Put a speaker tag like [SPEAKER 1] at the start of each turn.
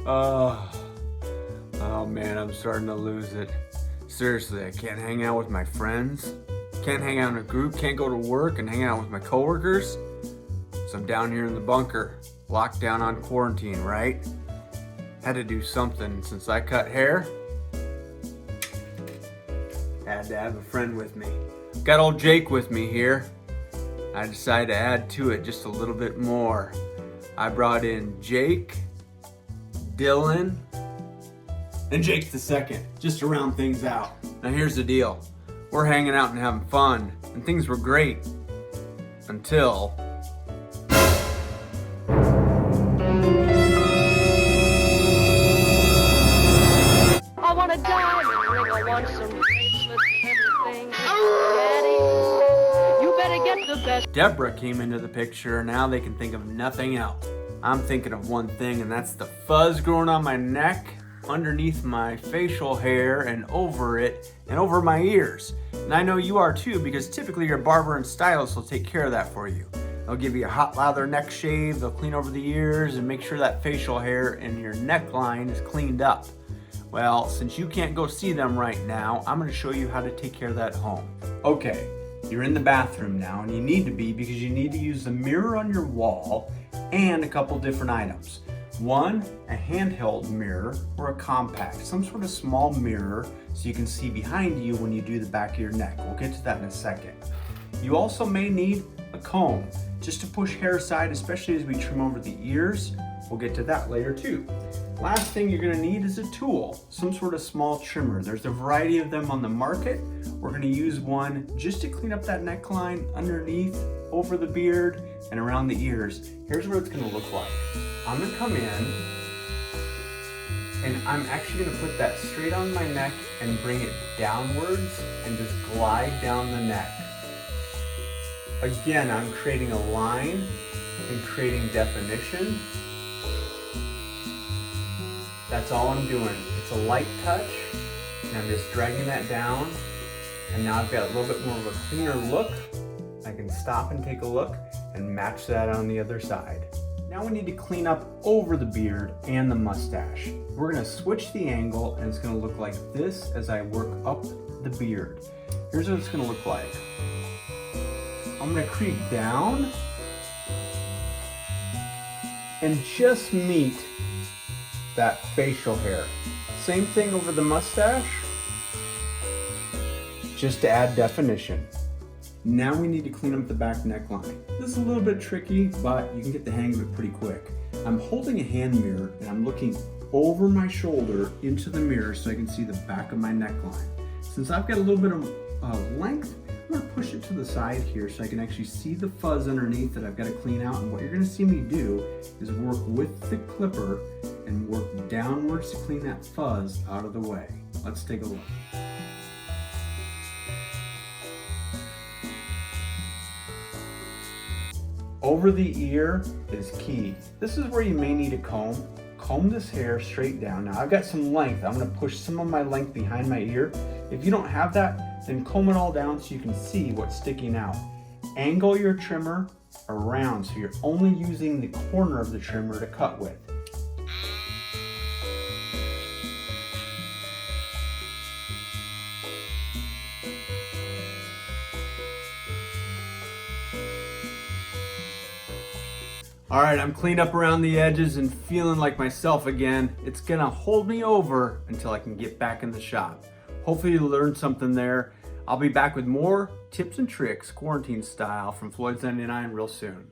[SPEAKER 1] Oh man, I'm starting to lose it. Seriously, I can't hang out with my friends, can't hang out in a group, can't go to work and hang out with my coworkers. So I'm down here in the bunker, locked down on quarantine, right? Had to do something since I cut hair. Had to have a friend with me. Got old Jake with me here. I decided to add to it just a little bit more. I brought in Jake, Dylan, and Jake the second, just to round things out. Now here's the deal. We're hanging out and having fun, and things were great. Until...
[SPEAKER 2] I want a diamond ring, I want some bracelets and everything. Daddy, you better get the best.
[SPEAKER 1] Deborah came into the picture, and now they can think of nothing else. I'm thinking of one thing, and that's the fuzz growing on my neck, underneath my facial hair, and over it, and over my ears. And I know you are too, because typically your barber and stylist will take care of that for you. They'll give you a hot lather neck shave, they'll clean over the ears, and make sure that facial hair and your neckline is cleaned up. Well, since you can't go see them right now, I'm gonna show you how to take care of that at home. Okay, you're in the bathroom now, and you need to be because you need to use the mirror on your wall and a couple different items. One, a handheld mirror or a compact, some sort of small mirror so you can see behind you when you do the back of your neck. We'll get to that in a second. You also may need a comb just to push hair aside, especially as we trim over the ears. We'll get to that later too. Last thing you're gonna need is a tool, some sort of small trimmer. There's a variety of them on the market. We're gonna use one just to clean up that neckline underneath, over the beard, and around the ears. Here's what it's gonna look like. I'm gonna come in, and I'm actually gonna put that straight on my neck and bring it downwards and just glide down the neck. Again, I'm creating a line and creating definition. That's all I'm doing. It's a light touch, and I'm just dragging that down, and now I've got a little bit more of a cleaner look. I can stop and take a look and match that on the other side. Now we need to clean up over the beard and the mustache. We're gonna switch the angle, and it's gonna look like this as I work up the beard. Here's what it's gonna look like. I'm gonna creep down and just meet that facial hair. Same thing over the mustache, just to add definition. Now we need to clean up the back neckline. This is a little bit tricky, but you can get the hang of it pretty quick. I'm holding a hand mirror and I'm looking over my shoulder into the mirror so I can see the back of my neckline. Since I've got a little bit of length, I'm gonna push it to the side here so I can actually see the fuzz underneath that I've got to clean out. And what you're gonna see me do is work with the clipper and work downwards to clean that fuzz out of the way. Let's take a look. Over the ear is key. This is where you may need a comb. Comb this hair straight down. Now I've got some length. I'm gonna push some of my length behind my ear. If you don't have that, then comb it all down so you can see what's sticking out. Angle your trimmer around so you're only using the corner of the trimmer to cut with. All right, I'm cleaned up around the edges and feeling like myself again. It's gonna hold me over until I can get back in the shop. Hopefully you learned something there. I'll be back with more tips and tricks, quarantine style, from Floyd's 99 real soon.